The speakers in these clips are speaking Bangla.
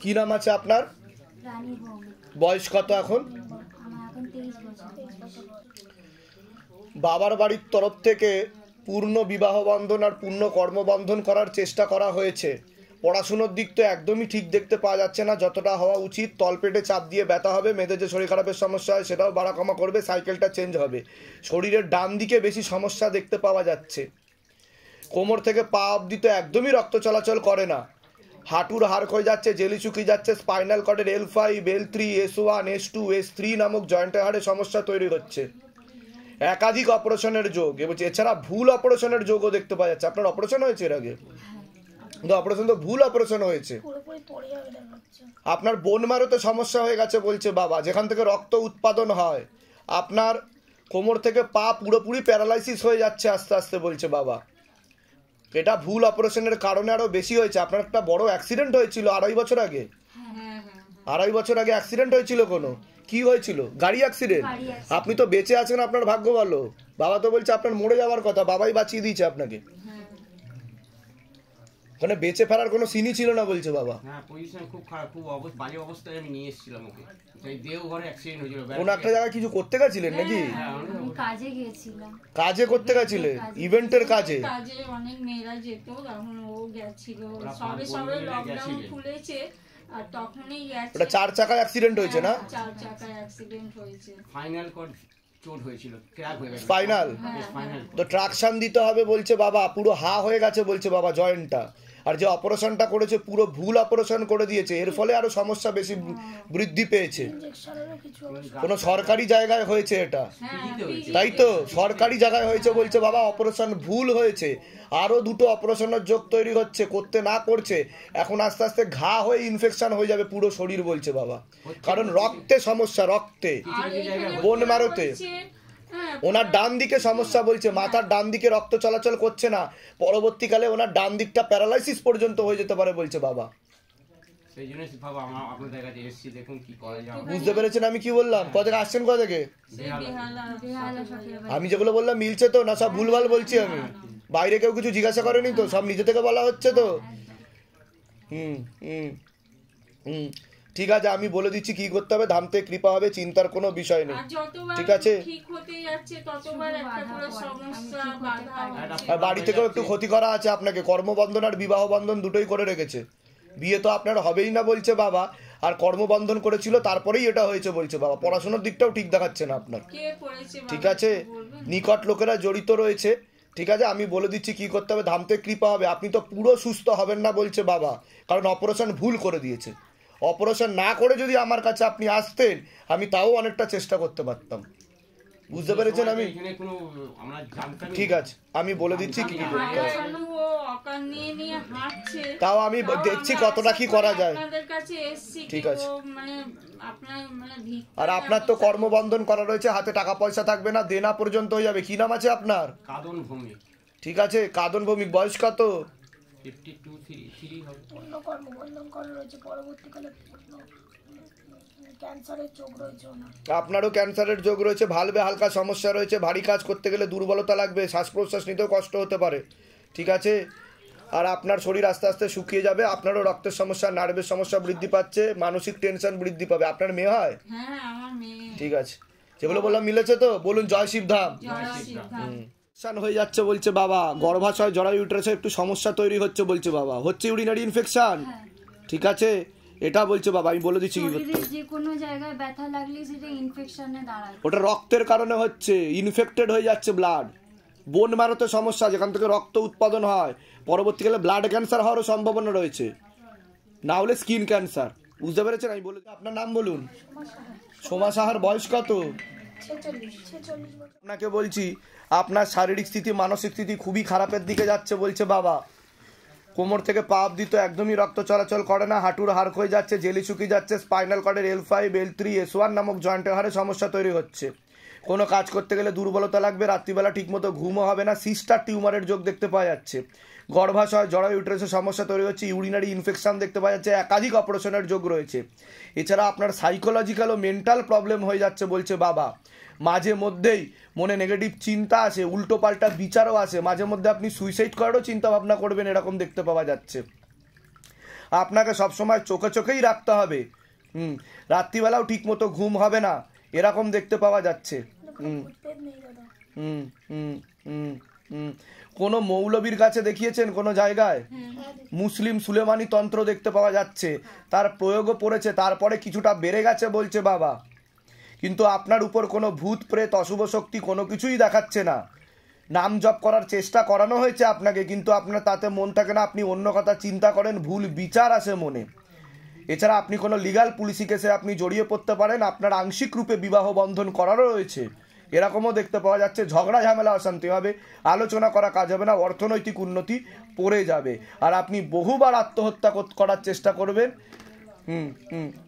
কি নাম আছে আপনার? রানী ভৌমিক। বয়স কত এখন? আমার এখন 23 বছর। বাবার বাড়ির তরফ থেকে পূর্ণ বিবাহ বন্ধন আর পূর্ণ কর্মবন্ধন করার চেষ্টা করা হয়েছে। পড়াশুনোর দিক তো একদমই ঠিক দেখতে পাওয়া যাচ্ছে না যতটা হওয়া উচিত। তলপেটে চাপ দিয়ে ব্যথা হবে, মেয়েদের যে শরীর খারাপের সমস্যা হয় সেটাও বাড়া কমা করবে, সাইকেলটা চেঞ্জ হবে। শরীরের ডান দিকে বেশি সমস্যা দেখতে পাওয়া যাচ্ছে। কোমর থেকে পা অবধি তো একদমই রক্ত চলাচল করে না। হাঁটুর হাড় ক্ষয়ে যাচ্ছে, জেলি শুকিয়ে যাচ্ছে, spinal কর্ডের L5, L3, S1, S2, S3 নামক জয়েন্টের হাড়ে সমস্যা তৈরি হচ্ছে। একাধিক অপারেশনের যোগ এবং এছাড়া ভুল অপারেশনের যোগও দেখতে পাওয়া যাচ্ছে। আপনার অপারেশন হয়েছে এর আগে? কিন্তু অপারেশন তো ভুল অপারেশন হয়েছে। আপনার বোন মারোতে সমস্যা হয়ে গেছে বলছে বাবা, যেখান থেকে রক্ত উৎপাদন হয়। আপনার কোমর থেকে পা পুরোপুরি প্যারালাইসিস হয়ে যাচ্ছে আস্তে আস্তে বলছে বাবা। এটা ভুল অপারেশনের কারণে আরো বেশি হয়েছে। আপনার একটা বড় অ্যাক্সিডেন্ট হয়েছিল 2.5 বছর আগে। 2.5 বছর আগে অ্যাক্সিডেন্ট হয়েছিল কোনো? কি হয়েছিল? গাড়ি অ্যাক্সিডেন্ট। আপনি তো বেঁচে আছেন, আপনার ভাগ্য ভালো। বাবা তো বলছে আপনার মরে যাওয়ার কথা, বাবাই বাঁচিয়ে দিয়েছে আপনাকে। মানে বেঁচে ফেরার কোনো সিনই ছিল না বলছে বাবা। হ্যাঁ, পজিশন খুব খারাপ, খুব বাজে অবস্থায় আমি নিয়ে এসেছিলাম ওকে। সেই দেওঘরে অ্যাক্সিডেন্ট হয়েছিল। কোন একটা জায়গায় কিছু করতে গেছিলেন নাকি? আমি কাজে গিয়েছিলাম। কাজে করতে গেছিলেন? ইভেন্টের কাজে? কাজে অনেক মেয়েরা যেত, তখন ও গেছিল। সবে লকডাউন খুলেছে আর তখনই গেছে। ওটা 4 চাকায় অ্যাক্সিডেন্ট হয়েছে না? 4 চাকায় অ্যাক্সিডেন্ট হয়েছে। ফাইনাল কর্ড চোট হয়েছিল, ক্র্যাক হয়ে গেছে। স্পাইনাল তো ট্রাকশন দিতে হবে বলছে বাবা, পুরো হা হয়ে গেছে বলছে বাবা জয়েন্টটা। আর যে অপারেশনটা করেছে পুরো ভুল অপারেশন করে দিয়েছে, এর ফলে আরো সমস্যা বেশি বৃদ্ধি পেয়েছে। কোনো সরকারি জায়গায় হয়েছে এটা, তাই তো? সরকারি জায়গায় হয়েছে বলছে বাবা, অপারেশন ভুল হয়েছে। আরো দুটো অপারেশনের যোগ তৈরি হচ্ছে, করতে না করছে এখন আস্তে আস্তে ঘা হয়ে ইনফেকশন হয়ে যাবে পুরো শরীর বলছে বাবা। কারণ রক্তে সমস্যা, রক্তে বোন মারোতে। ওনার ডান দিকে সমস্যা বলছে, মাথার ডান দিকে রক্ত চলাচল করছে না, পরবর্তীকালে ওনার ডান দিকটা প্যারালাইসিস পর্যন্ত হয়ে যেতে পারে বলছে বাবা। সেই জন্য বাবা আমরা আপনাদের কাছে এসেছি, দেখুন কি করা যায়। বুঝতে পেরেছেন আমি কি বললাম? কোথা থেকে আসছেন, কোথা থেকে? আমি যেগুলো বললাম মিলছে তো না? সব ভুলভাল বলছি আমি? বাইরে কেউ কিছু জিজ্ঞাসা করেনি তো? সব নিজে থেকে বলা হচ্ছে তো? হুম হুম হুম ঠিক আছে, আমি বলে দিচ্ছি কি করতে হবে। ধামতে কৃপা হবে, চিন্তার কোনো বিষয় নেই, ঠিক আছে? আর বাড়ি থেকেও একটু ক্ষতি করা আছে আপনাকে। কর্মবন্ধন আর বিবাহ বন্ধন দুটোই করে রেখেছে। বিয়ে তো আপনার হবেই না বলছে বাবা, আর কর্মবন্ধন করেছিল তারপরেই এটা হয়েছে বলছে বাবা। পড়াশোনার দিকটাও ঠিক দেখাচ্ছে না আপনার, ঠিক আছে? নিকট লোকেরা জড়িত রয়েছে, ঠিক আছে? আমি বলে দিচ্ছি কি করতে হবে। ধামতে কৃপা হবে, আপনি তো পুরো সুস্থ হবেন না বলছে বাবা, কারণ অপারেশন ভুল করে দিয়েছে। অপারেশন না করে যদি আমার কাছে আপনি আসতেন, আমি তাও অনেকটা চেষ্টা করতে পারতাম। বুঝতে পেরেছেন? আমি ঠিক আছে, আমি বলে দিচ্ছি কি কি করতে হবে। তাও আমি দেখছি কতটা কি করা যায়, ঠিক আছে? আর আপনার তো কর্মবন্ধন করা রয়েছে, হাতে টাকা পয়সা থাকবে না, দেনা পর্যন্ত হয়ে যাবে। কি নাম আছে আপনার? কাদন ভৌমিক। ঠিক আছে, কাদন ভৌমিক। বয়স কত? 52 হবে। পূর্ণ কর্মবন্ধন করা রয়েছে, পরবর্তীকালে ক্যান্সারের যোগ রয়েছে। আপনারও ক্যান্সারের যোগ রয়েছে, ভালবে হালকা সমস্যা রয়েছে, ভারী কাজ করতে গেলে দুর্বলতা লাগবে, শ্বাস প্রশ্বাস নিতেও কষ্ট হতে পারে, ঠিক আছে? আর আপনার শরীর আস্তে আস্তে শুকিয়ে যাবে, আপনারও রক্তের সমস্যা, নার্ভের সমস্যা বৃদ্ধি পাচ্ছে, মানসিক টেনশন বৃদ্ধি পাবে। আপনার মেয়ে হয়? হ্যাঁ, আমার মেয়ে। ঠিক আছে, যেগুলো বললাম মিলেছে তো? বলুন জয় শিবধাম। হয়ে যাচ্ছে বলছে বাবা, গর্ভাশয় জরায়ু ইউটেরাসে একটু সমস্যা তৈরি হচ্ছে বলছে বাবা। হচ্ছে ইউরিনারি ইনফেকশন, ঠিক আছে? এটা বলছে বাবা, আমি বলে দিচ্ছি যে কোনো জায়গায় ব্যথা লাগলে সেটা ইনফেকশনে দাঁড়ায়। ওটা রক্তের কারণে হচ্ছে, ইনফেক্টেড হয়ে যাচ্ছে ব্লাড। বোন মারোতে সমস্যা, যেখান থেকে রক্ত উৎপাদন হয়, পরবর্তীকালে ব্লাড ক্যান্সার হওয়ারও সম্ভাবনা রয়েছে, না হলে স্কিন ক্যান্সার। বুঝতে পেরেছেন? আমি বলে আপনার নাম বলুন। সোমা সাহার বয়স কত? 46 বছর। আপনাকে বলছি আপনার শারীরিক স্থিতি, মানসিক স্থিতি খুবই খারাপের দিকে যাচ্ছে বলছে বাবা। কোমর থেকে পা অবধি তো একদমই রক্ত চলাচল করে না, হাঁটুর হাড় ক্ষয়ে যাচ্ছে, জেলি শুকিয়ে যাচ্ছে, স্পাইনাল কর্ডের L5, L3, S1 নামক জয়েন্টের হাড়ে সমস্যা তৈরি হচ্ছে। কোনো কাজ করতে গেলে দুর্বলতা লাগবে, রাত্রিবেলা ঠিকমতো ঘুমও হবে না, সিস্টার টিউমারের যোগ দেখতে পাওয়া যাচ্ছে। গর্ভাশয় জরায়ু ইউটেরাসের সমস্যা তৈরি হচ্ছে, ইউরিনারি ইনফেকশন দেখতে পাওয়া যাচ্ছে, একাধিক অপারেশনের যোগ রয়েছে। এছাড়া আপনার সাইকোলজিক্যাল ও মেন্টাল প্রবলেম হয়ে যাচ্ছে বলছে বাবা। মাঝে মধ্যেই মনে নেগেটিভ চিন্তা আসে, উল্টো পাল্টা বিচারও আসে, মাঝে মধ্যে আপনি সুইসাইড করারও চিন্তা ভাবনা করবেন, এরকম দেখতে পাওয়া যাচ্ছে। আপনাকে সবসময় চোখে চোখেই রাখতে হবে। রাত্রিবেলাও ঠিক মতো ঘুম হবে না, এরকম দেখতে পাওয়া যাচ্ছে। ভূতপ্রেত নেই দাদা। হুম হুম হুম হুম কোনো মৌলবীর কাছে দেখিয়েছেন কোনো জায়গায়? মুসলিম সুলেমানি তন্ত্র দেখতে পাওয়া যাচ্ছে, তার প্রয়োগও পড়েছে, তারপরে কিছুটা বেড়ে গেছে বলছে বাবা, কিন্তু আপনার উপর কোনো ভূত প্রেত অশুভ শক্তি কোনো কিছুই দেখাচ্ছে না। নাম জপ করার চেষ্টা করানো হয়েছে আপনাকে, কিন্তু আপনার তাতে মন থাকে না, আপনি অন্য কথা চিন্তা করেন, ভুল বিচার আসে মনে। এছাড়া আপনি কোনো লিগাল পুলিশি কেসে আপনি জড়িয়ে পড়তে পারেন, আপনার আংশিক রূপে বিবাহ বন্ধন করারও রয়েছে, এরকমও দেখতে পাওয়া যাচ্ছে। ঝগড়া ঝামেলা অশান্তি হবে, আলোচনা করা কাজ হবে না, অর্থনৈতিক উন্নতি পড়ে যাবে, আর আপনি বহুবার আত্মহত্যা করার চেষ্টা করবেন।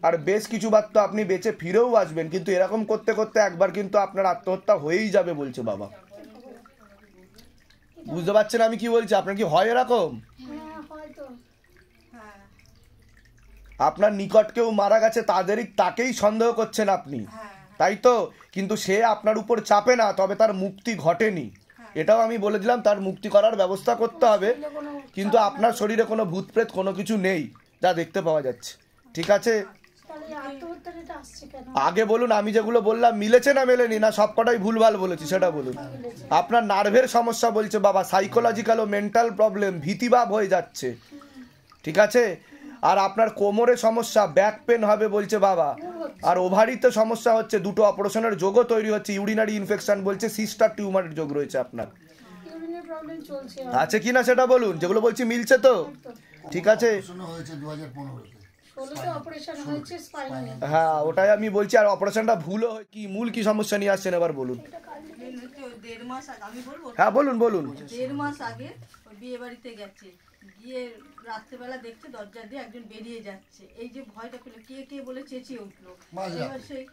আর বেশ কিছুবার তো আপনি বেঁচে ফিরেও আসবেন, কিন্তু এরকম করতে করতে একবার কিন্তু আপনার আত্মহত্যা হয়েই যাবে বলছে বাবা। বুঝতে পারছেন আমি কি বলছি? আপনার কি হয় এরকম? হ্যাঁ হয়তো। আপনার নিকট কেউ মারা গেছে, তাকেই সন্দেহ করছেন আপনি, তাই তো? কিন্তু সে আপনার উপর চাপে না, তবে তার মুক্তি ঘটেনি, এটাও আমি বলে দিলাম। তার মুক্তি করার ব্যবস্থা করতে হবে, কিন্তু আপনার শরীরে কোনো ভূতপ্রেত কোনো কিছু নেই যা দেখতে পাওয়া যাচ্ছে। ঠিক আছে, তাহলে আত্মহত্যার এটা আসছে কেন? আগে বলুন, আমি যেগুলো বললাম মিলেছে না মেলেনি, না সবকটাই ভুলভাল বলেছি সেটা বলুন। আপনার নার্ভের সমস্যা বলছে বাবা, সাইকোলজিক্যাল ও মেন্টাল প্রবলেম, ভীতিভাব হয়ে যাচ্ছে। ঠিক আছে, আর আপনার কোমরে সমস্যা, ব্যাক পেন হবে বলছে বাবা, আর ওভারিতে সমস্যা হচ্ছে, দুটো অপারেশনের যোগও তৈরি হচ্ছে, ইউরিনারি ইনফেকশন বলছে, সিস্টার টিউমারের যোগ রয়েছে আপনার। ইউরিনের প্রবলেম চলছে। আছে কি না সেটা বলুন, যেগুলো বলছি মিলছে তো? ঠিক আছে, হয়েছে 2015-তে। 16তে অপারেশন হয়েছে স্পাইনালে। হ্যাঁ ওটাই আমি বলছি। আর অপারেশনটা ভুলও কি, মূল কি সমস্যা নিয়ে আসছেন এবার বলুন। 1.5 মাস আগে, আমি বলবো? হ্যাঁ বলুন বলুন। 1.5 মাস আগে ওই বিয়ে বাড়িতে গেছে, গিয়ে রাত্রেবেলা দেখছে দরজা দিয়ে একজন বেরিয়ে যাচ্ছে, এই যে ভয়টা পেলো, কে কে বলে চেঁচিয়ে উঠলো। এবার সেই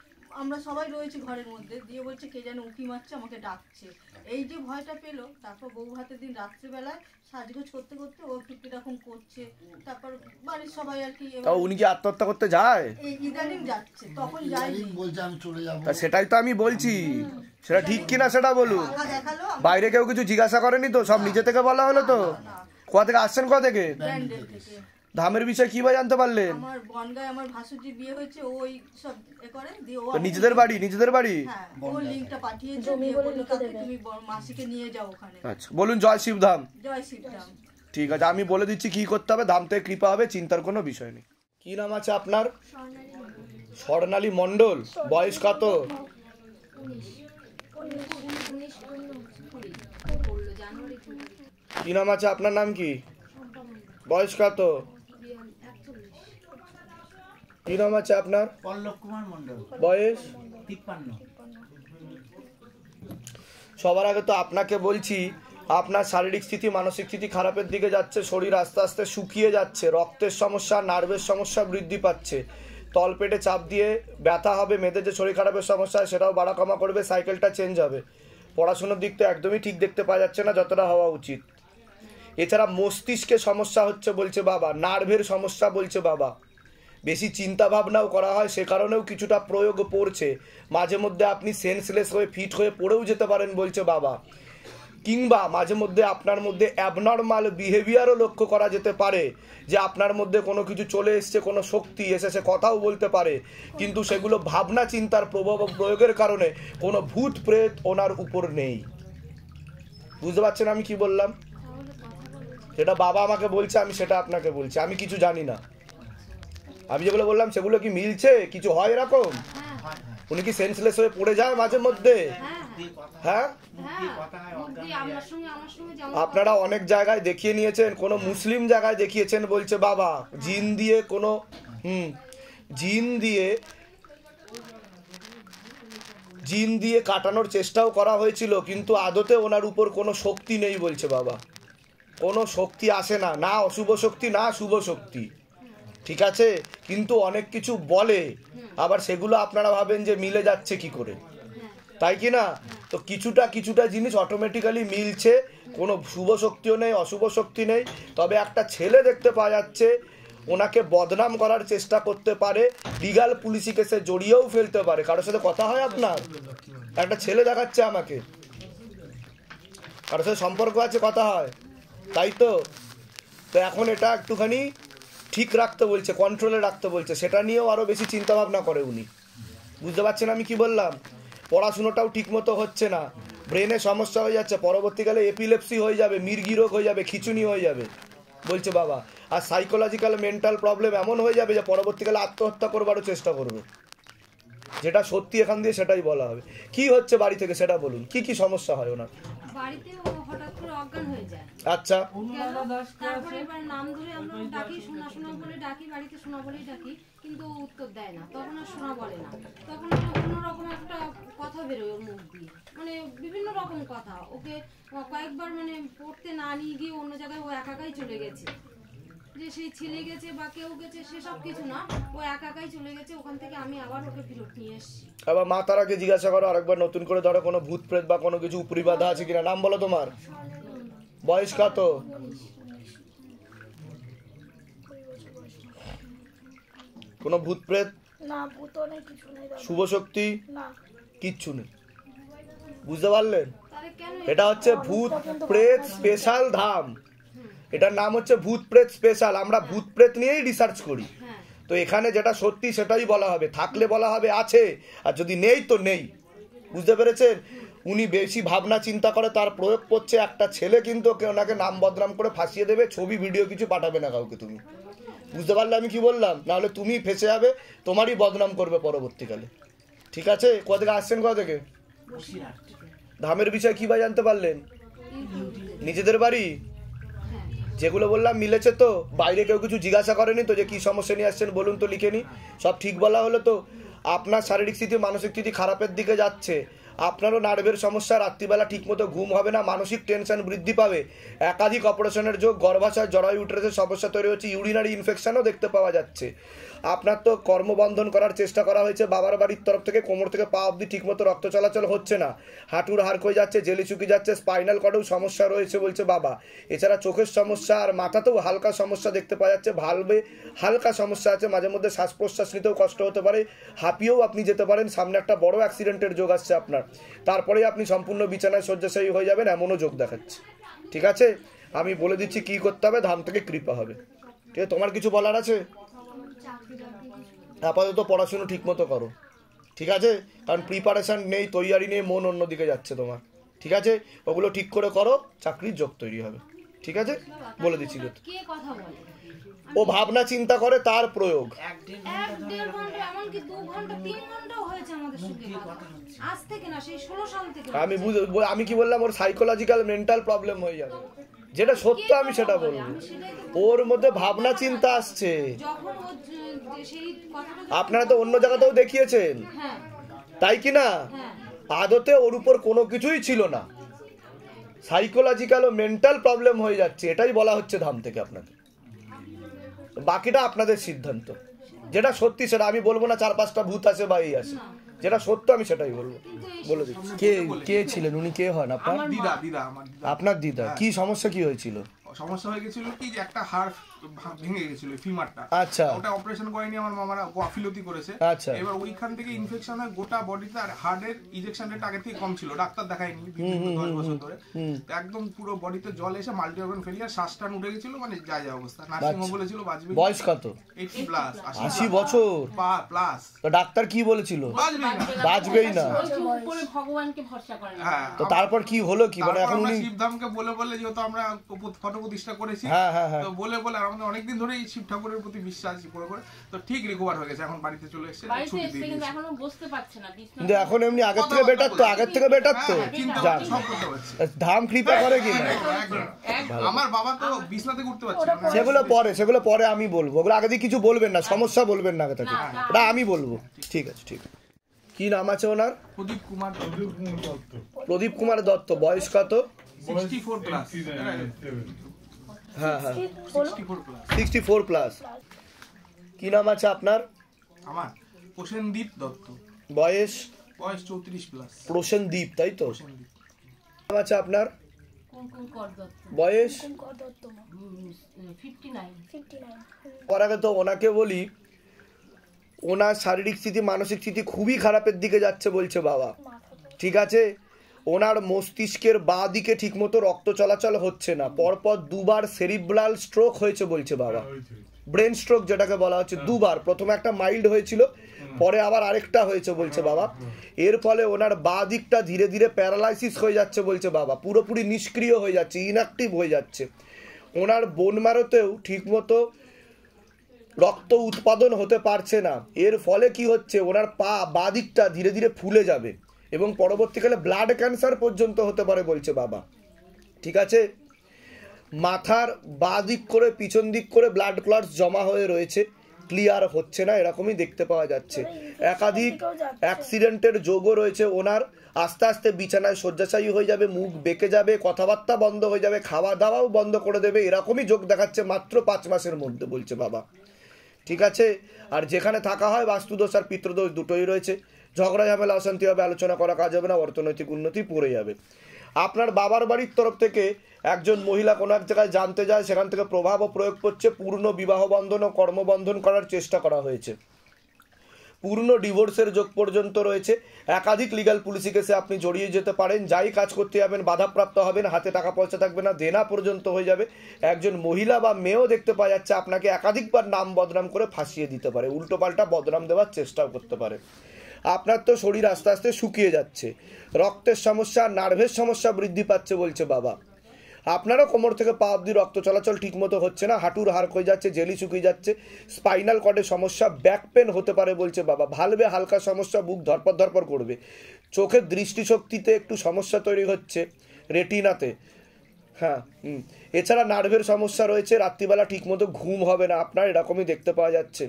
আমরা সবাই রয়েছি ঘরের মধ্যে, দিয়ে বলছে কে যেন উঁকি মারছে, আমাকে ডাকছে। এই যে ভয়টা পেলো, তারপর বউ ভাতের দিন রাত্রেবেলায় সাজগোজ করতে করতে ও একটু কিরকম করছে, তারপর বাড়ির সবাই আর কি, তাও উনি কি আত্মহত্যা করতে যায়? এই ইদানিং যাচ্ছে, তখন যায়নি। বলছে আমি চলে যাবো। তা সেটাই তো আমি বলছি, সেটা ঠিক কিনা সেটা বলুন। টাকা দেখালো, বাইরে কেউ কিছু জিজ্ঞাসা করেনি তো, সব নিজে থেকে বলা হলো তো? কোথা থেকে আসছেন, কোথা থেকে? ব্যান্ডেল থেকে। ধামের বিষয়ে কি বা জানতে পারলেন? আমার বনগায় আমার ভাসুরজির বিয়ে হয়েছে, ওই সব এ করে দিয়ে ও তো নিজেদের বাড়ি, নিজেদের বাড়ি? হ্যাঁ, ও লিংকটা পাঠিয়েছে, দিয়ে বললো কাকে তুমি মাসিকে নিয়ে যাও ওখানে। আচ্ছা বলুন, জয় শিবধাম। জয় শ্রীরাম। ঠিক আছে, আমি বলে দিচ্ছি কি করতে হবে, ধাম থেকে কৃপা হবে, চিন্তার কোনো বিষয় নেই। কি নাম আছে আপনার? স্বর্ণালী মণ্ডল। বয়স কত? কি নাম আছে আপনার? নাম কি? বয়স কত? কি নাম আছে আপনার? পল্লব কুমার মণ্ডল। বয়স? 53। সবার আগে তো আপনাকে বলছি, আপনার শারীরিক স্থিতি মানসিক স্থিতি খারাপের দিকে যাচ্ছে, শরীর আস্তে আস্তে শুকিয়ে যাচ্ছে, রক্তের সমস্যা, নার্ভের সমস্যা বৃদ্ধি পাচ্ছে, তলপেটে চাপ দিয়ে ব্যথা হবে, মেয়েদের যে শরীর খারাপের সমস্যা সেটাও বাড়া কমা করবে, সাইকেলটা চেঞ্জ হবে, পড়াশোনার দিক তো একদমই ঠিক দেখতে পাওয়া যাচ্ছে না যতটা হওয়া উচিত। এছাড়া মস্তিষ্কে সমস্যা হচ্ছে বলছে বাবা, নার্ভের সমস্যা বলছে বাবা, বেশি চিন্তা ভাবনাও করা হয় সে কারণেও কিছুটা প্রয়োগ পড়ছে, মাঝে মধ্যে আপনি সেন্সলেস হয়ে ফিট হয়ে পড়েও যেতে পারেন বলছে বাবা, কিংবা মাঝে মধ্যে আপনার মধ্যে অ্যাবনর্মাল বিহেভিয়ারও লক্ষ্য করা যেতে পারে, যে আপনার মধ্যে কোনো কিছু চলে এসছে, কোনো শক্তি এসেছে, কথাও বলতে পারে, কিন্তু সেগুলো ভাবনা চিন্তার প্রভাব প্রয়োগের কারণে কোনো ভূত প্রেত ওনার উপর নেই। বুঝতে পারছেন আমি কি বললাম? সেটা বাবা আমাকে বলছে, আমি সেটা আপনাকে বলছি, আমি কিছু জানি না। আমি যেগুলো বললাম সেগুলো কি মিলছে? কিছু হয় এরকম? উনি কি সেন্সলেস হয়ে পড়ে যায় মাঝে মধ্যে? হ্যাঁ, আপনারা অনেক জায়গায় দেখিয়ে নিয়েছেন, কোনো মুসলিম জায়গায় দেখিয়েছেন বলছে বাবা, জিন দিয়ে কোনো জিন দিয়ে কাটানোর চেষ্টাও করা হয়েছিল, কিন্তু আদতে ওনার উপর কোনো শক্তি নেই বলছে বাবা, কোনো শক্তি আসে না, না অশুভ শক্তি না শুভ শক্তি। ঠিক আছে, কিন্তু অনেক কিছু বলে, আবার সেগুলো আপনারা ভাবেন যে মিলে যাচ্ছে কি করে, তাই কি না? তো কিছুটা জিনিস অটোমেটিক্যালি মিলছে, কোনো শুভ শক্তিও নেই, অশুভ শক্তি নেই। তবে একটা ছেলে দেখতে পাওয়া যাচ্ছে, ওনাকে বদনাম করার চেষ্টা করতে পারে, লিগাল পুলিশি কেসে জড়িয়েও ফেলতে পারে। কারোর সাথে কথা হয় আপনার? একটা ছেলে দেখাচ্ছে আমাকে, কারোর সাথে সম্পর্ক আছে, কথা হয়, তাই তো? তো এখন এটা একটুখানি ঠিক রাখতে বলছে, কন্ট্রোলে রাখতে বলছে, সেটা নিয়েও আরও বেশি চিন্তা ভাবনা করে উনি। বুঝতে পারছেন আমি কি বললাম? পড়াশুনোটাও ঠিকমতো হচ্ছে না, ব্রেনে সমস্যা হয়ে যাচ্ছে, পরবর্তীকালে এপিলেপসি হয়ে যাবে, মির্গি রোগ হয়ে যাবে, খিচুনি হয়ে যাবে বলছে বাবা। আর সাইকোলজিক্যাল মেন্টাল প্রবলেম এমন হয়ে যাবে যে পরবর্তীকালে আত্মহত্যা করবারও চেষ্টা করবে। যেটা সত্যি এখান দিয়ে সেটাই বলা হবে। কি হচ্ছে বাড়ি থেকে সেটা বলুন, কি কি সমস্যা হয় ওনার? বাড়িতে ও হঠাৎ করে অজ্ঞান হয়ে যায়। আচ্ছা, তারপরে এবার নাম ধরে আমরা ডাকি, শোনা শোনা বলে ডাকি, বাড়িতে শোনা বলেই ডাকি, কিন্তু ও উত্তর দেয় না। তখন আর শোনা বলে না, তখন অন্যরকম একটা কথা বেরোয় ওর মুখ দিয়ে, মানে বিভিন্ন রকম কথা। ওকে কয়েকবার মানে পড়তে না নিয়ে গিয়ে অন্য জায়গায় ও একাই চলে গেছে, যে সেই ছেলে গেছে বা কেউ গেছে সেসব কিছু না, ও একাই চলে গেছে। ওখান থেকে আমি আবার ওকে ফেরত নিয়ে এসেছি। আবার মা তারাকে জিজ্ঞাসা করো আরেকবার নতুন করে, ধরো কোনো ভূত প্রেত বা কোনো কিছু উপরি বাধা আছে কিনা। নাম বলো তোমার, বয়স কত? কোনো ভূত প্রেত না, ভূত নেই, কিছু নেই দাদা। শুভ শক্তি না, কিচ্ছু নেই। বুঝতে পারলেন? তাহলে কেন এটা হচ্ছে ভূত প্রেত স্পেশাল ধাম, এটার নাম হচ্ছে ভূত প্রেত স্পেশাল। আমরা ভূত প্রেত নিয়েই রিসার্চ করি, তো এখানে যেটা সত্যি সেটাই বলা হবে। থাকলে বলা হবে আছে, আর যদি নেই তো নেই। বুঝতে পেরেছেন? উনি বেশি ভাবনা চিন্তা করে, তার প্রয়োগ করছে। একটা ছেলে কিন্তু ওনাকে নাম বদনাম করে ফাঁসিয়ে দেবে, ছবি ভিডিও কিছু পাঠাবে না কাউকে। তুমি বুঝতে পারলে আমি কি বললাম? নাহলে তুমি ফেসে যাবে, তোমারই বদনাম করবে পরবর্তীকালে। ঠিক আছে? কোথা থেকে আসছেন, কোথা থেকে? ধামের বিষয় কি ভাই জানতে পারলেন? নিজেদের বাড়ি যেগুলো বললাম মিলেছে তো? বাইরে কেউ কিছু জিজ্ঞাসা করেনি তো যে কি সমস্যা নিয়ে আসছেন বলুন তো, লিখে নি? সব ঠিক বলা হলো তো? আপনার শারীরিক স্থিতি মানসিক স্থিতি খারাপের দিকে যাচ্ছে, আপনারও নার্ভের সমস্যা, রাত্রিবেলা ঠিকমতো ঘুম হবে না, মানসিক টেনশন বৃদ্ধি পাবে, একাধিক অপারেশনের যোগ, গর্ভাশয় জরায়ু ইউটেরাসের সমস্যা তৈরি হচ্ছে, ইউরিনারি ইনফেকশনও দেখতে পাওয়া যাচ্ছে। আপনার তো কর্মবন্ধন করার চেষ্টা করা হয়েছে বাবার বাড়ির তরফ থেকে, কোমর থেকে পা অবধি ঠিকমতো রক্ত চলাচল হচ্ছে না, হাঁটুর হাড় ক্ষয়ে যাচ্ছে, জেলি শুকিয়ে যাচ্ছে, স্পাইনাল কর্ডেও সমস্যা রয়েছে বলছে বাবা। এছাড়া চোখের সমস্যা আর মাথাতেও হালকা সমস্যা দেখতে পাওয়া যাচ্ছে, ভালভে হালকা সমস্যা আছে, মাঝে মধ্যে শ্বাস প্রশ্বাস নিতেও কষ্ট হতে পারে, হাঁপিয়েও আপনি যেতে পারেন, সামনে একটা বড় অ্যাক্সিডেন্টের যোগ আসছে আপনার, তারপরেই আপনি সম্পূর্ণ বিছানায় শয্যাশায়ী হয়ে যাবেন, এমনও যোগ দেখাচ্ছে। ঠিক আছে, আমি বলে দিচ্ছি কি করতে হবে, ধাম থেকে কৃপা হবে। ঠিক আছে, তোমার কিছু বলার আছে? আপাতত পড়াশুনো ঠিক মতো করো, ঠিক আছে? কারণ প্রিপারেশন নেই, তৈয়ারি নেই, মন অন্যদিকে যাচ্ছে তোমার। ঠিক আছে, ওগুলো ঠিক করে করো, চাকরির যোগ তৈরি হবে। ঠিক আছে, বলে দিচ্ছি। কে কথা বলে? ও ভাবনা চিন্তা করে, তার প্রয়োগ। 1-1.5 ঘন্টা, এমনকি 2 ঘন্টা 3 ঘন্টাও হয়েছে আমাদের সঙ্গে কথা। আজ থেকে না, সেই 16 সাল থেকে। আমি কি বললাম, ওর সাইকোলজিক্যাল মেন্টাল প্রবলেম হয়ে যাবে। যেটা সত্য আমি সেটা বলবো। ওর মধ্যে ভাবনা চিন্তা আসছে। যখন ও সেই কথাটা আপনারা তো অন্য জায়গাতেও দেখিয়েছেন, তাই কি না? আদতে ওর উপর কোনো কিছুই ছিল না, সাইকোলজিক্যাল ও মেন্টাল প্রবলেম হয়ে যাচ্ছে, এটাই বলা হচ্ছে ধাম থেকে আপনাকে। বাকিটা আপনাদের সিদ্ধান্ত। যেটা সত্যি সেটা আমি বলবো না 4-5টা ভূত আছে বা এই আছে, যেটা সত্য আমি সেটাই বলবো। বলে দিচ্ছি। কে ছিলেন উনি? কে হন আপনার? আপনার দিদা। কি সমস্যা কি হয়েছিল? সমস্যা হয়ে গেছিল কি, যে একটা হাড় ভেঙে গেছিল ফিমারটা। আচ্ছা, ওটা অপারেশন করেনি আমার মামারা, গাফিলতি করেছে। আচ্ছা, এবার ওইখান থেকে ইনফেকশন হয় গোটা বডিতে, আর হার্টের ইনজেকশন রেট আগে থেকে কম ছিল, ডাক্তার দেখায়নি 10 বছর ধরে। একদম পুরো বডিতে জল এসে মাল্টি অর্গান ফেলিয়ার, শ্বাসটান উঠে গেছিল, মানে যা অবস্থা। নার্সিং হোম বলেছিল বাঁচবে। বয়স কত? 80 প্লাস, 80 বছর প্লাস। তো ডাক্তার কি বলেছিল? বাঁচবেই না। উপরে ভগবানকে ভরসা করেন। হ্যাঁ, তো তারপর কি হলো কি, মানে এখন উনি শিবধামকে বলে যেহেতু আমরা ফটো প্রতিষ্ঠা করেছি, তো বলে আমাদের অনেকদিন ধরে এই শিব ঠাকুরের প্রতি বিশ্বাস করে তো ঠিক রিকভার হয়ে গেছে। এখন বাড়িতে চলে এসেছে, ছুটি দিয়ে দিয়েছে। এখনো বসতে পারছে না, কিন্তু এখন এমনি আগের থেকে বেটার তো, আগের থেকে বেটার তো। ধাম কৃপা করে কি না? আমার বাবা তো বিছনাতে উঠতে পারছে না। সেগুলো পরে আমি বলবো, ওগুলো আগে দিয়ে কিছু বলবেন না, সমস্যা বলবেন না আগে থেকে, এটা আমি বলবো। ঠিক আছে, ঠিক আছে। কি নাম আছে ওনার? প্রদীপ কুমার দত্ত। বয়স কত? 64 প্লাস। হ্যাঁ, 64 প্লাস। কি নাম আছে আপনার? আমার প্রসেনদীপ দত্ত। বয়স 34 প্লাস। প্রসেনদীপ, তাই তো? নাম আছে আপনার? বয়স 59। ওর আগে তো ওনাকে বলি, ওনার শারীরিক স্থিতি মানসিক স্থিতি খুবই খারাপের দিকে যাচ্ছে বলছে বাবা। ঠিক আছে, ওনার মস্তিষ্কের বাঁ দিকে ঠিকমতো রক্ত চলাচল হচ্ছে না, পরপর 2বার সেরিব্রাল স্ট্রোক হয়েছে বলছে বাবা। ব্রেন স্ট্রোক যেটাকে বলা হচ্ছে, দুবার, প্রথমে একটা মাইল্ড হয়েছিল, পরে আবার আরেকটা হয়েছে বলছে বাবা। এর ফলে ওনার বাঁ দিকটা ধীরে ধীরে প্যারালাইসিস হয়ে যাচ্ছে বলছে বাবা, পুরোপুরি নিষ্ক্রিয় হয়ে যাচ্ছে, ইনঅ্যাক্টিভ হয়ে যাচ্ছে। ওনার বোন ম্যারোতেও ঠিকমতো রক্ত উৎপাদন হতে পারছে না। এর ফলে কি হচ্ছে, ওনার বাঁ দিকটা ধীরে ধীরে ফুলে যাবে এবং পরবর্তীকালে ব্লাড ক্যান্সার পর্যন্ত হতে পারে বলছে বাবা। ঠিক আছে, মাথার বাঁ দিক করে পিছন দিক করে ব্লাড ক্লটস জমা হয়ে রয়েছে, ক্লিয়ার হচ্ছে না, এরকমই দেখতে পাওয়া যাচ্ছে। একাধিক অ্যাক্সিডেন্টের যোগও রয়েছে ওনার। আস্তে আস্তে বিছানায় শয্যাশায়ী হয়ে যাবে, মুখ বেঁকে যাবে, কথাবার্তা বন্ধ হয়ে যাবে, খাওয়া দাওয়াও বন্ধ করে দেবে, এরকমই যোগ দেখাচ্ছে মাত্র 5 মাসের মধ্যে বলছে বাবা। ঠিক আছে, আর যেখানে থাকা হয় বাস্তুদোষ আর পিতৃদোষ দুটোই রয়েছে। ঝগড়া ঝামেলা অশান্তি হবে, আলোচনা করা কাজ হবে না, অর্থনৈতিক উন্নতি পড়ে যাবে। আপনার বাবার বাড়ির তরফ থেকে একজন মহিলা কোনো এক জায়গায় জানতে যায়, সেখান থেকে প্রভাব ও প্রয়োগ করছে, পূর্ণ বিবাহ বন্ধন ও কর্মবন্ধন করার চেষ্টা করা হয়েছে, পূর্ণ ডিভোর্সের যোগ পর্যন্ত রয়েছে। একাধিক লিগ্যাল পুলিশি কেসে আপনি জড়িয়ে যেতে পারেন, যাই কাজ করতে যাবেন বাধাপ্রাপ্ত হবেন, হাতে টাকা পয়সা থাকবে না, দেনা পর্যন্ত হয়ে যাবে। একজন মহিলা বা মেয়েও দেখতে পাওয়া যাচ্ছে আপনাকে একাধিকবার নাম বদনাম করে ফাঁসিয়ে দিতে পারে, উল্টোপাল্টা বদনাম দেওয়ার চেষ্টাও করতে পারে। আপনার তো শরীর আস্তে আস্তে শুকিয়ে যাচ্ছে, রক্তের সমস্যা, নার্ভের সমস্যা বৃদ্ধি পাচ্ছে বলছে বাবা। আপনারও কোমর থেকে পা অবধি রক্ত চলাচল ঠিকমতো হচ্ছে না, হাঁটুর হাড় হয়ে যাচ্ছে, জেলি শুকিয়ে যাচ্ছে, স্পাইনাল কর্ডের সমস্যা, ব্যাক পেন হতে পারে বলছে বাবা, ভালভে হালকা সমস্যা, বুক ধরপড় ধরপড় করবে, চোখের দৃষ্টিশক্তিতে একটু সমস্যা তৈরি হচ্ছে, রেটিনাতে। হ্যাঁ, এছাড়া নার্ভের সমস্যা রয়েছে, রাত্রিবেলা ঠিকমতো ঘুম হবে না আপনার, এরকমই দেখতে পাওয়া যাচ্ছে।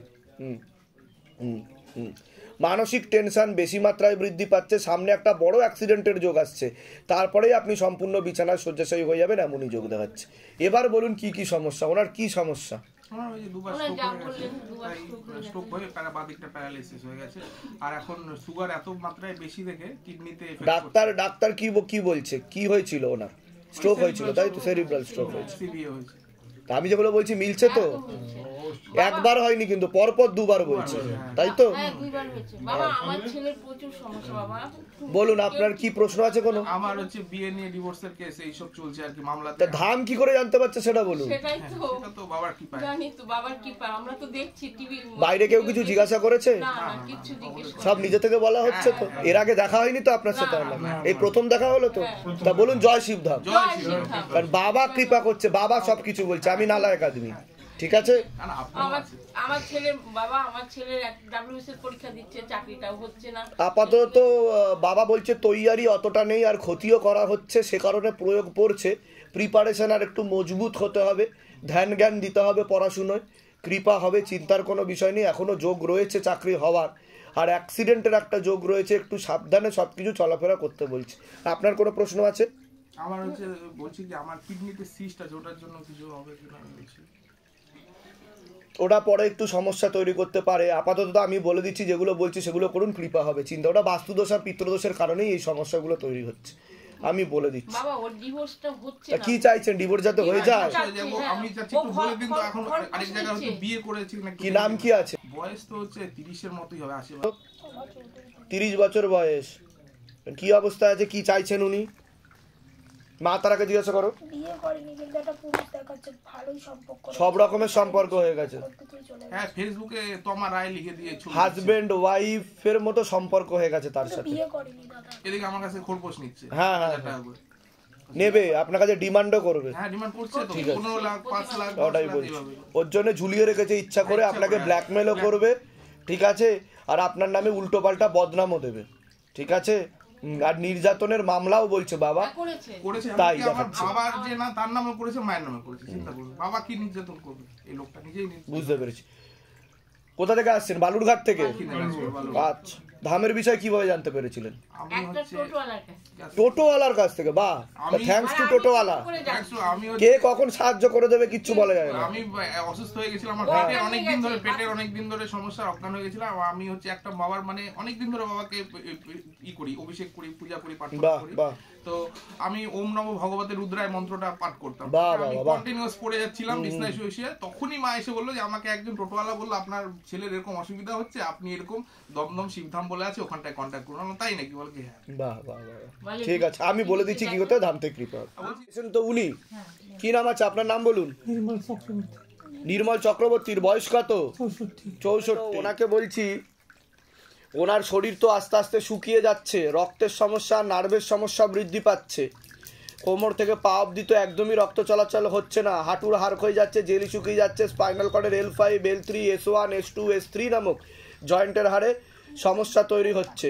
মানসিক টেনশন বেশি মাত্রায় বৃদ্ধি পাচ্ছে, সামনে একটা বড় অ্যাক্সিডেন্টের যোগ আসছে, তারপরেই আপনি সম্পূর্ণ বিছানায় শয্যাশায়ী হয়ে যাবেন, এমনই যোগ দেখাচ্ছে। এবার বলুন কি কি সমস্যা, ওনার কি সমস্যা? আমার ওই যে দুবার স্ট্রোক হয়ে বাঁ দিকটা প্যারালাইসিস হয়ে গেছে, আর এখন সুগার এত মাত্রায় বেশি দেখে কিডনিতে এফেক্ট করছে। ডাক্তার কি বলছে, কি হয়েছিল ওনার? স্ট্রোক হয়েছিল তাই তো, সেরিব্রাল স্ট্রোক হয়েছে। সিবিএ হয়েছে। আমি যেগুলো বলছি মিলছে তো? একবার হয়নি কিন্তু পরপর দুবার বলছে, তাই তো? বাবা আমার ছেলের প্রচুর সমস্যা বাবা। বলুন আপনার কি প্রশ্ন আছে? কোনো আমার হচ্ছে বিয়ে নিয়ে ডিভোর্সের কেস এই সব চলছে আর কি, মামলাতে। ধাম কি করে জানতে পারছে সেটা বলুন। সেটাই তো, এটা তো বাবার কৃপা। জানি তো বাবার কৃপা, আমরা তো দেখছি টিভি। বাইরে কেউ কিছু জিজ্ঞাসা করেছে? না না কিছু জিজ্ঞেস করে সব নিজে থেকে বলা হচ্ছে তো? এর আগে দেখা হয়নি তো আপনার সাথে? এই প্রথম দেখা হলো তো? তা বলুন জয় শিবধাম। কারণ বাবা কৃপা করছে, বাবা সবকিছু বলছে, আমি নালায়ক আদমি। ঠিক আছে, আমার ছেলের বাবা, আমার ছেলের ডাব্লিউবিসিএস পরীক্ষা দিচ্ছে, চাকরিটাও হচ্ছে না। আপাতত বাবা বলছে তৈয়ারি অতটা নেই, আর ক্ষতিও করা হচ্ছে, সে কারণে প্রয়োগ পড়ছে। প্রিপারেশন আর একটু মজবুত হতে হবে, ধ্যান জ্ঞান দিতে হবে পড়াশুনোয়, কৃপা হবে, চিন্তার কোনো বিষয় নেই। এখনো যোগ রয়েছে চাকরি হওয়ার, আর অ্যাক্সিডেন্টের একটা যোগ রয়েছে, একটু সাবধানে সবকিছু চলাফেরা করতে বলছে। আপনার কোনো প্রশ্ন আছে? আমার হচ্ছে বলছি যে আমার কিডনিতে সিস্ট আছে, ওটার জন্য কিছু হবে কিনা বলছি। ওটা পরে একটু সমস্যা তৈরি করতে পারে। আপাতত আমি বলে দিচ্ছি যেগুলো বলছি সেগুলো করুন, কৃপা হবে। চিন্তা, ওটা বাস্তুদোষ আর পিতৃদোষের কারণেই এই সমস্যাগুলো তৈরি হচ্ছে, আমি বলে দিচ্ছি। বাবা ওর ডিভোর্সটা হচ্ছে না। কি চাইছেন, ডিভোর্স যাতে হয়ে যায়? আমি চাচ্ছি একটু বলে দিন তো, এখন আরেক জায়গায় হয়তো বিয়ে করেছি নাকি। কি নাম কি আছে? বয়স তো হচ্ছে 30 এর মতই হবে, 80। 30 বছর বয়স। কি অবস্থা আছে, কি চাইছেন উনি? মা তারাকে জিজ্ঞাসা করো। বিয়ে করেনি কিন্তু একটা পুরুষ দেখাচ্ছে, ভালোই সম্পর্ক, সব রকমের সম্পর্ক হয়ে গেছে। হ্যাঁ, ফেসবুকে তোমার রায় লিখে দিয়েছো, হাজবেন্ড ওয়াইফের মতো সম্পর্ক হয়ে গেছে তার সাথে। বিয়ে করেনি দাদা। এদিকে আমার কাছে খোরপোশ নিচ্ছে। হ্যাঁ হ্যাঁ নেবে, আপনার কাছে ডিমান্ডও করবে। হ্যাঁ ডিমান্ড করছে তো, 15 লাখ 5 লাখ। ওটাই বলছি, ওর জন্য ঝুলিয়ে রেখেছে ইচ্ছা করে, আপনাকে ব্ল্যাকমেলও করবে। ঠিক আছে, আর আপনার নামে উল্টো পাল্টা বদনামও দেবে। ঠিক আছে, আর নির্যাতনের মামলাও বলছে বাবা করেছে। তাই আমার বাবা যে না তার নামে করেছে, মায়ের নামে করেছে। চিন্তা করুন বাবা কি নির্যাতন করবে, এই লোকটা নিজেই। বুঝতে পেরেছি। কোথা থেকে আসছেন? বালুরঘাট থেকে। আচ্ছা, ধামের বিষয় কিভাবে জানতে পেরেছিলেন? টোটোওয়ালার কাছ থেকে। বাহ, থ্যাঙ্কস টু টোটোওয়ালা। কে কখন সাহায্য করে দেবে কিচ্ছু বলা যায় না। আমি অসুস্থ হয়ে গেছিলাম, আমার পেটের অনেকদিন ধরে সমস্যা, অজ্ঞান হয়ে গেছিলাম। আমি হচ্ছে একটা বাবার মানে অনেকদিন ধরে বাবাকে করি, অভিষেক করি, পূজা করি, পাঠ করি। তো আমি ওম নমঃ ভগবতে রুদ্রায় মন্ত্রটা পাঠ করতাম, আমি কন্টিনিউয়াস পড়ে যাচ্ছিলাম বিছনায় শুয়ে। তখনই মা এসে বললো যে আমাকে একজন টোটোওয়ালা বললো আপনার ছেলের এরকম অসুবিধা হচ্ছে, আপনি এরকম দমদম শিবধাম বলে আছে, ওখানটায় কন্ট্যাক্ট করুন। তাই নাকি? বল কি হ্যাঁ। বাহ বাহ বাহ, ঠিক আছে, আমি বলে দিচ্ছি কি করতে। ধাম থেকে কৃপা। তো উনি কি নাম আছে আপনার? নাম বলুন। নির্মল চক্রবর্তীর বয়স কত? 64। ওনাকে বলছি, ওনার শরীর তো আস্তে আস্তে শুকিয়ে যাচ্ছে, রক্তের সমস্যা, নার্ভের সমস্যা বৃদ্ধি পাচ্ছে, কোমর থেকে পা অবধি তো একদমই রক্ত চলাচল হচ্ছে না, হাঁটুর হাড় হয়ে যাচ্ছে, জেলি শুকিয়ে যাচ্ছে, spinal কর্ডের L5, L3, S1, S2, S3 নামক জয়েন্টের হাড়ে সমস্যা তৈরি হচ্ছে।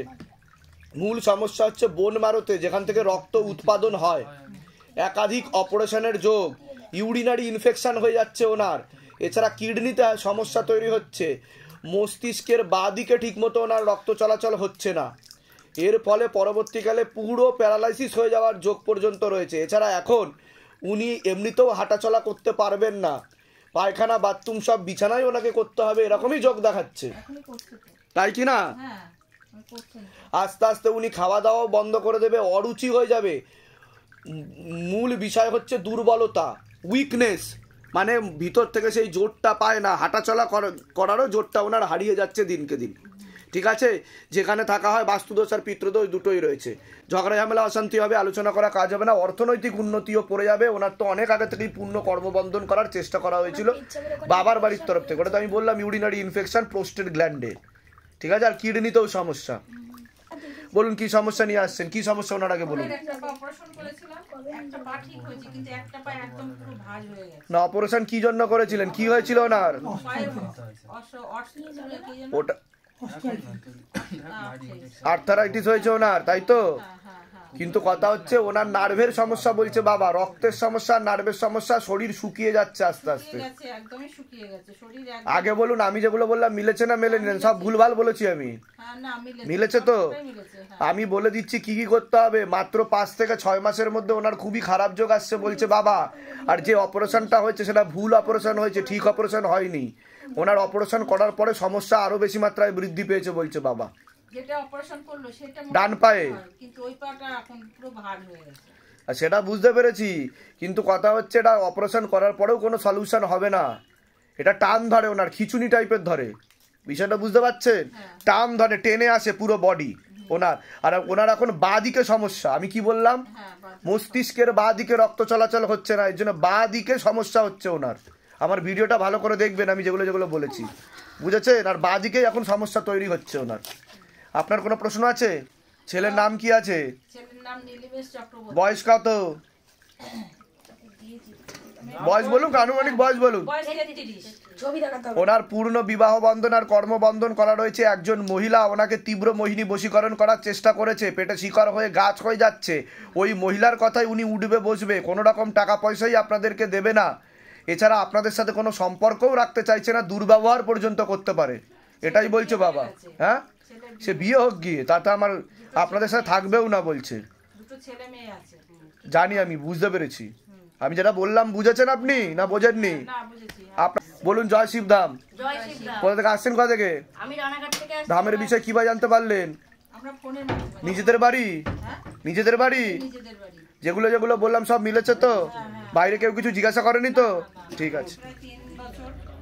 মূল সমস্যা হচ্ছে বোন মারোতে, যেখান থেকে রক্ত উৎপাদন হয়। একাধিক অপারেশনের যোগ, ইউরিনারি ইনফেকশন হয়ে যাচ্ছে ওনার, এছাড়া কিডনিতে সমস্যা তৈরি হচ্ছে, মস্তিষ্কের বাঁ দিকে ঠিকমতো ওনার রক্ত চলাচল হচ্ছে না, এর ফলে পরবর্তীকালে পুরো প্যারালাইসিস হয়ে যাওয়ার যোগ পর্যন্ত রয়েছে। এছাড়া এখন উনি এমনিতেও হাঁটাচলা করতে পারবেন না, পায়খানা বাথরুম সব বিছানায় ওনাকে করতে হবে, এরকমই যোগ দেখাচ্ছে, তাই কি না? আস্তে আস্তে উনি খাওয়া দাওয়া বন্ধ করে দেবে, অরুচি হয়ে যাবে। মূল বিষয় হচ্ছে দুর্বলতা, উইকনেস, মানে ভিতর থেকে সেই জোরটা পায় না, হাঁটাচলা করারও জোরটা ওনার হারিয়ে যাচ্ছে দিনকে দিন। ঠিক আছে, যেখানে থাকা হয় বাস্তুদোষ আর পিতৃদোষ দুটোই রয়েছে, ঝগড়া ঝামেলা অশান্তি হবে, আলোচনা করা কাজ হবে না, অর্থনৈতিক উন্নতিও পড়ে যাবে। ওনার তো অনেক আগে থেকেই পূর্ণ কর্মবন্ধন করার চেষ্টা করা হয়েছিল বাবার বাড়ির তরফ থেকে, ওটা তো আমি বললাম ইউরিনারি ইনফেকশন প্রোস্টেট গ্ল্যান্ডে। ঠিক আছে, আর কিডনিতেও সমস্যা। বলুন কি সমস্যা নিয়ে আসছেন, কি সমস্যা ওনার আগে বলুন। না, অপারেশন কি জন্য করেছিলেন, কি হয়েছিল ওনার? ওটা আর্থারাইটিস হয়েছে ওনার, তাই তো? কিন্তু কথা হচ্ছে ওনার নার্ভের সমস্যা বলছে বাবা, রক্তের সমস্যা, নার্ভের সমস্যা, শরীর শুকিয়ে যাচ্ছে আস্তে আস্তে। আগে বলুন, আমি যেগুলো বললাম মিলেছে না মেলেনি? সব ভুলভাল বলেছি আমি? মিলেছে তো? আমি বলে দিচ্ছি কি কি করতে হবে। মাত্র 5 থেকে 6 মাসের মধ্যে ওনার খুবই খারাপ যোগ আসছে বলছে বাবা। আর যে অপারেশনটা হয়েছে সেটা ভুল অপারেশন হয়েছে, ঠিক অপারেশন হয়নি। ওনার অপারেশন করার পরে সমস্যা আরো বেশি মাত্রায় বৃদ্ধি পেয়েছে বলছে বাবা। যেটা অপারেশন করলো সেটা ডান পায়ে, কিন্তু ওই পাটা এখন পুরো ভার হয়ে গেছে। সেটা বুঝতে পেরেছি, কিন্তু কথা হচ্ছে এটা অপারেশন করার পরেও কোনো সলিউশন হবে না। এটা টান ধরে ওনার, খিচুনি টাইপের ধরে, বিষয়টা বুঝতে পারছেন? টান ধরে, টেনে আসে পুরো বডি ওনার। আর ওনার এখন বাঁ দিকে সমস্যা, আমি কি বললাম? মস্তিষ্কের বাঁ দিকে রক্ত চলাচল হচ্ছে না, এর জন্য বাঁ দিকে সমস্যা হচ্ছে ওনার। আমার ভিডিওটা ভালো করে দেখবেন, আমি যেগুলো যেগুলো বলেছি, বুঝেছেন? আর বাঁ দিকে এখন সমস্যা তৈরি হচ্ছে ওনার। আপনার কোনো প্রশ্ন আছে? ছেলের নাম কি আছে? ছেলের নাম নীলিমেশ চক্রবর্তী। বয়স কত? বয়স বলুন, আনুমানিক বয়স বলুন। বয়স 33। ছবি দেখাতে হবে। ওনার পূর্ণ বিবাহ বন্ধন আর কর্মবন্ধন করা রয়েছে। একজন মহিলা ওনাকে তীব্র মোহিনী বশীকরণ করার চেষ্টা করেছে, পেটে শিকড় হয়ে গাছ হয়ে যাচ্ছে। ওই মহিলার কথায় উনি উঠবে বসবে, কোনো রকম টাকা পয়সাই আপনাদেরকে দেবে না। এছাড়া আপনাদের সাথে কোনো সম্পর্কও রাখতে চাইছে না, দুর্ব্যবহার পর্যন্ত করতে পারে, এটাই বলছে বাবা। হ্যাঁ, সে বিয়ে হোক গিয়ে, তাতে আমার আপনাদের সাথে থাকবেও না বলছে। দুটো ছেলে মেয়ে আছে। জানি, আমি বুঝতে পেরেছি। আমি যেটা বললাম বুঝেছেন আপনি না বোঝেননি? বলুন। জয় শিবধাম। কোথা থেকে আসছেন? কোথা থেকে? আমি রানাঘাট থেকে আসছি। ধামের বিষয়ে কিভাবে জানতে পারলেন? আমরা ফোনের মাধ্যমে। নিজেদের বাড়ি? নিজেদের বাড়ি? নিজেদের বাড়ি। যেগুলো যেগুলো বললাম সব মিলেছে তো? বাইরে কেউ কিছু জিজ্ঞাসা করেনি তো? ঠিক আছে।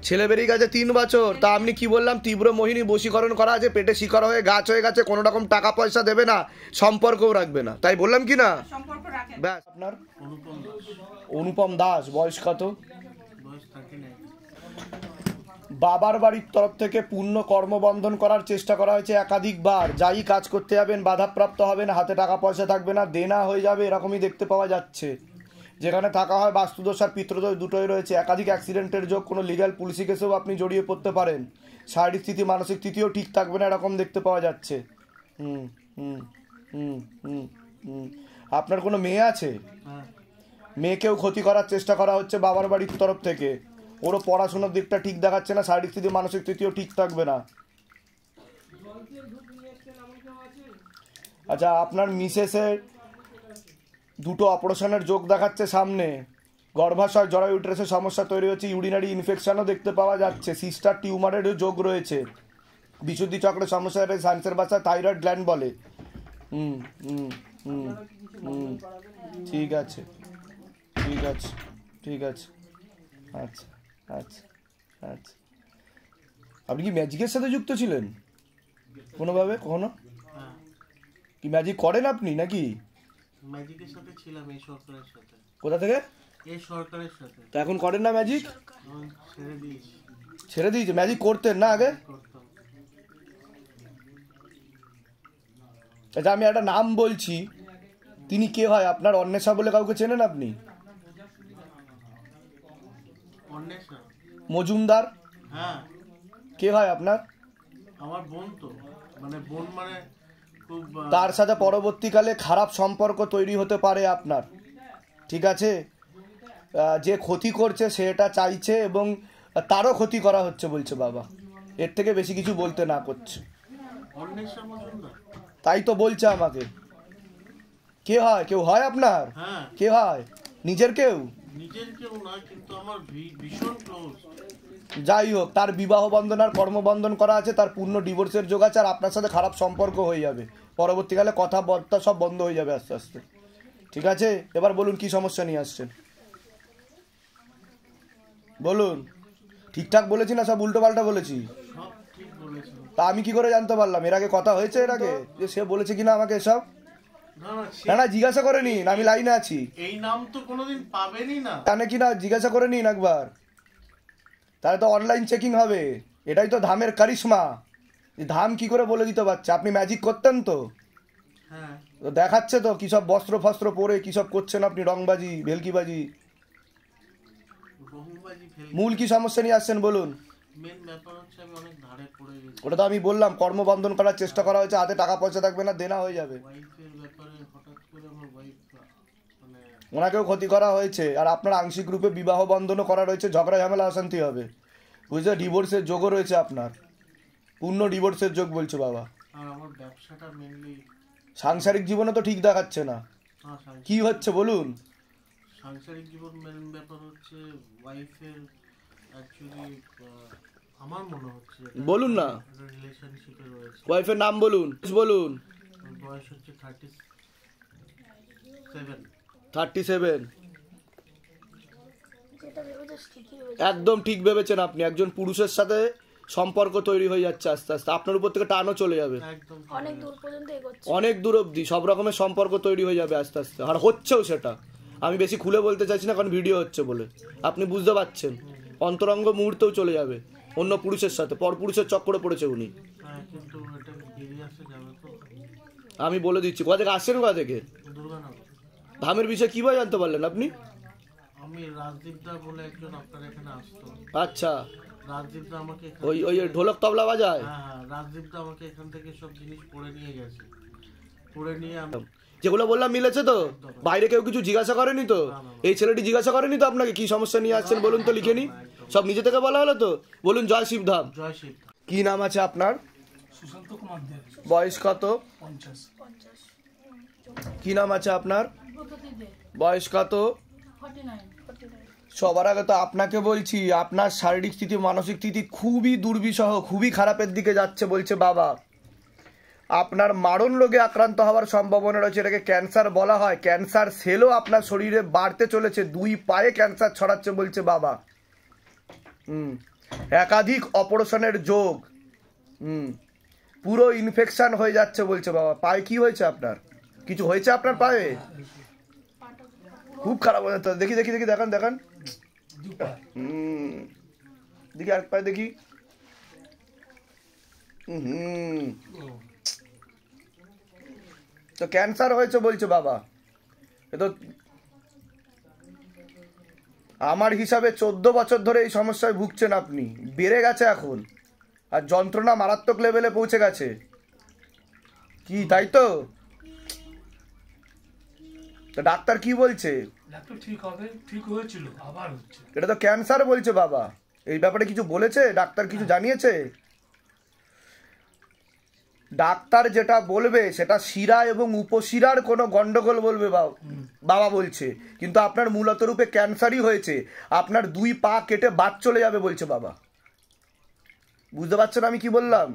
ছেলে বেরিয়ে গেছে 3 বছর। তা আপনি কি বললাম? তীব্র মোহিনী বশীকরণ করা আছে, পেটে শিকড় হয়ে গাছ হয়ে গেছে, কোনো রকম টাকা পয়সা দেবে না, সম্পর্কও রাখবে না, তাই বললাম কি না? সম্পর্ক রাখেন। ব্যাস। আপনার? অনুপম দাস। বয়স কত? বাবার বাড়ির তরফ থেকে পূর্ণ কর্মবন্ধন করার চেষ্টা করা হয়েছে একাধিকবার। যাই কাজ করতে যাবেন বাধাপ্রাপ্ত হবেন, হাতে টাকা পয়সা থাকবে না, দেনা হয়ে যাবে, এরকমই দেখতে পাওয়া যাচ্ছে। যেখানে থাকা হয় বাস্তুদোষ আর পিতৃদোষ দুটোই রয়েছে। একাধিক অ্যাক্সিডেন্টের যোগ, কোনো লিগ্যাল পুলিশি কেসেও আপনি জড়িয়ে পড়তে পারেন। শারীরিক স্থিতি, মানসিক স্থিতিও ঠিক থাকবে না, এরকম দেখতে পাওয়া যাচ্ছে। আপনার কোনো মেয়ে আছে? মেয়েকেও ক্ষতি করার চেষ্টা করা হচ্ছে বাবার বাড়ির তরফ থেকে। ওরও পড়াশোনার দিকটা ঠিক দেখাচ্ছে না, শারীরিক স্থিতি, মানসিক স্থিতিও ঠিক থাকবে না। আচ্ছা, আপনার মিসেসের 2টো অপারেশনের যোগ দেখাচ্ছে সামনে। গর্ভাশয়, জরায়ু, ইউটেরাসের সমস্যা তৈরি হচ্ছে, ইউরিনারি ইনফেকশনও দেখতে পাওয়া যাচ্ছে, সিস্টার টিউমারেরও যোগ রয়েছে, বিশুদ্ধি চক্রের সমস্যা, সায়েন্সের ভাষায় থাইরয়েড গ্ল্যান্ড বলে। ঠিক আছে, ঠিক আছে, ঠিক আছে। আচ্ছা আচ্ছা আচ্ছা। আপনি কি ম্যাজিকের সাথে যুক্ত ছিলেন কোনোভাবে কখনো? কি ম্যাজিক করেন আপনি নাকি? ম্যাজিকের সাথে ছিলাম, এই সরকারের সাথে। কোথা থেকে? এই সরকারের সাথে। তো এখন করেন না ম্যাজিক? ছেড়ে দিয়েছি। ছেড়ে দিয়েছে? ম্যাজিক করতেন না আগে? আচ্ছা আমি একটা নাম বলছি, তিনি কে হয় আপনার? অন্বেষা বলে কাউকে চেনেন আপনি? মজুমদার? হ্যাঁ। কে হয় আপনার? আমার বোন তো, মানে বোন মানে খুব। তার সাথে পরবর্তীকালে খারাপ সম্পর্ক তৈরি হতে পারে আপনার, ঠিক আছে? যে ক্ষতি করছে সে এটা চাইছে এবং তারও ক্ষতি করা হচ্ছে বলছে বাবা। এর থেকে বেশি কিছু বলতে না করছে। তাই তো বলছে আমাকে। কে হয়? কেউ হয় আপনার? কে হয়? নিজের কেউ? নিজের কেউ না, কিন্তু আমার ভীষণ ক্লোজ। যাই হোক, তার বিবাহ বন্ধন আর কর্মবন্ধন করা আছে, তার পূর্ণ ডিভোর্সের যোগ আছে, আর আপনার সাথে খারাপ সম্পর্ক হয়ে যাবে পরবর্তীকালে, কথাবার্তা সব বন্ধ হয়ে যাবে আস্তে আস্তে, ঠিক আছে? এবার বলুন কি সমস্যা নিয়ে আসছেন, বলুন। ঠিকঠাক বলেছি না সব উল্টো পাল্টা বলেছি? তা আমি কি করে জানতে পারলাম? এর আগে কথা হয়েছে এর আগে যে সে বলেছে কিনা আমাকে এসব? না না, জিজ্ঞাসা করে নিন, আমি লাইনে আছি। এই নাম তো কোনোদিন পাবেনই না, জানে কিনা জিজ্ঞাসা করে নিন একবার, তাহলে তো অনলাইন চেকিং হবে। এটাই তো ধামের কারিশমা, ধাম কি করে বলে দিতে পারছে। আপনি ম্যাজিক করতেন তো, দেখাচ্ছে তো কি সব বস্ত্র ফস্ত্র পরে কি সব করছেন আপনি, রংবাজি ভেলকিবাজি। মূল কি সমস্যা নিয়ে আসছেন বলুন? ওটা তো আমি বললাম, কর্মবন্ধন করার চেষ্টা করা হয়েছে, হাতে টাকা পয়সা থাকবে না, দেনা হয়ে যাবে। ওনাকেও ক্ষতি করা হয়েছে, আর আপনার আংশিক রূপে বিবাহ বন্ধনও করা রয়েছে, ঝগড়া ঝামেলা অশান্তি হবে, বুঝলে? ডিভোর্সের যোগও রয়েছে আপনার, পূর্ণ ডিভোর্সের যোগ বলছে বাবা। সাংসারিক জীবনে তো ঠিক দেখাচ্ছে না, কি হচ্ছে বলুন? সাংসারিক জীবন মেন ব্যাপার হচ্ছে ওয়াইফের অ্যাকচুয়ালি আমার মনে হচ্ছে বলুন না, রিলেশনশিপে রয়েছে। ওয়াইফের নাম বলুন, বলুন। বয়স হচ্ছে 37। একদম ঠিক ভেবেছেন আপনি, একজন পুরুষের সাথে সম্পর্ক তৈরি হয়ে যাচ্ছে আস্তে আস্তে, আপনার উপর থেকে টানও চলে যাবে অনেক দূর অবধি, সব রকমের সম্পর্ক তৈরি হয়ে যাবে আস্তে আস্তে, আর হচ্ছেও সেটা। আমি বেশি খুলে বলতে চাইছি না, কারণ ভিডিও হচ্ছে বলে, আপনি বুঝতে পারছেন। অন্তরঙ্গ মুহূর্তেও চলে যাবে অন্য পুরুষের সাথে, পর পুরুষের চক্করে পড়েছে উনি। আমি বলে দিচ্ছি, কোথা থেকে আসছেন, কোথা থেকে? ধামের বিষয়ে কিভাবে জানতে পারলেন আপনি? আমি রাজদীপদা বলে একজন আপনার এখানে আসতো। আচ্ছা, রাজদীপদা আমাকে ওই ঢোলক তবলা বাজায়? হ্যাঁ, রাজদীপদা আমাকে এখান থেকে সব জিনিস পড়ে নিয়ে গেছে, পড়ে নিয়ে যেগুলো বললাম মিলেছে তো? বাইরে কেউ কিছু জিজ্ঞাসা করেনি তো? এই ছেলেটি জিজ্ঞাসা করেনি তো আপনাকে কি সমস্যা নিয়ে আসছেন বলুন তো, লিখে নি, সব নিজে থেকে বলা হলো তো? বলুন জয় শিবধাম। জয় শিব। কি নাম আছে আপনার? সুশান্ত কুমার দে। বয়স কত? 50। কি নাম আছে আপনার? বয়স কত? সবার আগে তো আপনাকে বলছি, আপনার শারীরিক স্থিতি মানসিক স্থিতি খুবই দুর্বিষহ, খুবই খারাপের দিকে যাচ্ছে বলছে বাবা। আপনার মারণ রোগে আক্রান্ত হওয়ার সম্ভাবনা রয়েছে, এটাকে ক্যান্সার বলা হয়। ক্যান্সার সেলও আপনার শরীরে বাড়তে চলেছে, 2 পায়ে ক্যান্সার ছড়াচ্ছে বলছে বাবা। একাধিক অপারেশনের যোগ, পুরো ইনফেকশন হয়ে যাচ্ছে বলছে বাবা। পায়ে কি হয়েছে আপনার? কিছু হয়েছে আপনার পায়ে? খুব খারাপ হয়ে যাচ্ছে। দেখি দেখি দেখি, দেখান দেখান, দেখি এক পায়ে দেখি। তো ক্যান্সার হয়েছে বলছে বাবা। এ তো আমার হিসাবে 14 বছর ধরে এই সমস্যায় ভুগছেন আপনি, বেড়ে গেছে এখন, আর যন্ত্রণা মারাত্মক লেভেলে পৌঁছে গেছে কি, তাই তো? ডাক্তার কি বলছে? ডাক্তার ঠিক হবে, ঠিক হয়েছিল, আবার হচ্ছে। এটা তো ক্যান্সার বলছে বাবা। এই ব্যাপারে কিছু বলেছে ডাক্তার? কিছু জানিয়েছে? ডাক্তার যেটা বলবে সেটা শিরা এবং উপশিরার কোনো গন্ডগোল বলবে বাবা বলছে, কিন্তু আপনার মূলত রূপে ক্যান্সারই হয়েছে। আপনার 2 পা কেটে বাদ চলে যাবে বলছে বাবা। বুঝতে পারছেন আমি কি বললাম?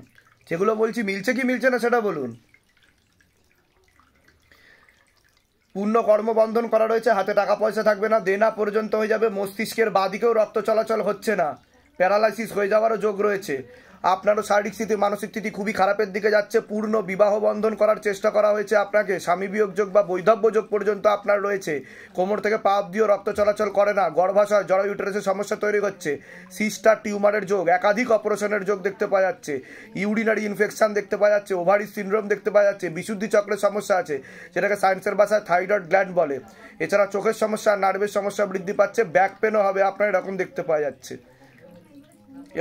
যেগুলো বলছি মিলছে কি মিলছে না সেটা বলুন। পূর্ণ কর্মবন্ধন করা রয়েছে, হাতে টাকা পয়সা থাকবে না, দেনা পর্যন্ত হয়ে যাবে, মস্তিষ্কের বাদিকেও রক্ত চলাচল হচ্ছে না, প্যারালাইসিস হয়ে যাওয়ারও যোগ রয়েছে। আপনারও শারীরিক স্থিতি মানসিক স্থিতি খুবই খারাপের দিকে যাচ্ছে। পূর্ণ বিবাহ বন্ধন করার চেষ্টা করা হয়েছে আপনাকে, স্বামী বিয়োগ যোগ বা বৈধব্য যোগ পর্যন্ত আপনার রয়েছে। কোমর থেকে পা অবধিও রক্ত চলাচল করে না, গর্ভাশয় জরা ইউটেরাসের সমস্যা তৈরি হচ্ছে, সিস্টার টিউমারের যোগ, একাধিক অপারেশনের যোগ দেখতে পাওয়া যাচ্ছে, ইউরিনারি ইনফেকশন দেখতে পাওয়া যাচ্ছে, ওভারি সিনড্রোম দেখতে পাওয়া যাচ্ছে, বিশুদ্ধি চক্রের সমস্যা আছে যেটাকে সায়েন্সের ভাষায় থাইরয়েড গ্ল্যান্ড বলে। এছাড়া চোখের সমস্যা, নার্ভের সমস্যা বৃদ্ধি পাচ্ছে, ব্যাক পেনও হবে আপনার, এরকম দেখতে পাওয়া যাচ্ছে।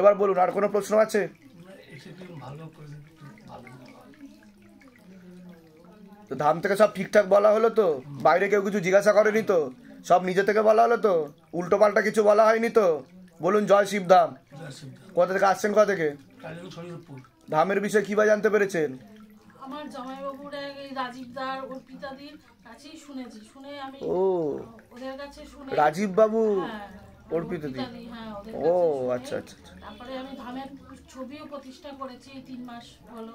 এবার বলুন, আর কোনো প্রশ্ন আছে? তো ধাম থেকে সব ঠিকঠাক বলা হলো তো? বাইরে কেউ কিছু জিজ্ঞাসা করেনি তো? সব নিজে থেকে বলা হলো তো? উল্টো পাল্টা কিছু বলা হয়নি তো? বলুন জয় শিবধাম। কোথা থেকে আসছেন? কোথা থেকে? ধামের বিষয়ে কিভাবে জানতে পেরেছেন? আমার জামাইবাবুর এই রাজীবদার অর্পিতাদির কাছেই শুনেছি, শুনে আমি ওদের কাছে শুনে রাজীব বাবু অর্পিতাদি, ও আচ্ছা আচ্ছা। তারপরে আমি ধামের ছবিও প্রতিষ্ঠা করেছি 3 মাস হলো,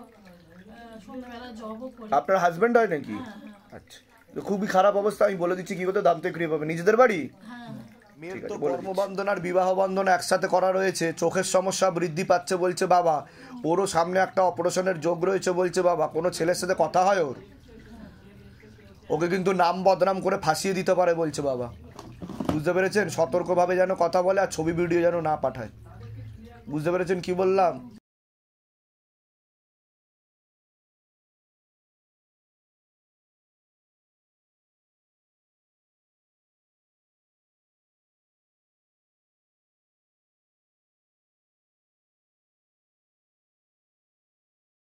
সন্ধ্যাবেলা জবও করি। আপনার হাজবেন্ড হয় নাকি? আচ্ছা, তো খুবই খারাপ অবস্থা। আমি বলে দিচ্ছি কি করতে ধাম থেকে ক্রিয়া পাবে। নিজেদের বাড়ি? মেয়ের তো কর্মবন্ধন আর বিবাহ বন্ধন একসাথে করা রয়েছে, চোখের সমস্যা বৃদ্ধি পাচ্ছে বলছে বাবা, ওরও সামনে একটা অপারেশনের যোগ রয়েছে বলছে বাবা। কোনো ছেলের সাথে কথা হয় ওর, ওকে কিন্তু নাম বদনাম করে ফাঁসিয়ে দিতে পারে বলছে বাবা। বুঝতে পেরেছেন? সতর্কভাবে যেন কথা বলে আর ছবি ভিডিও যেন না পাঠায়। বুঝতে পেরেছেন কি বললাম?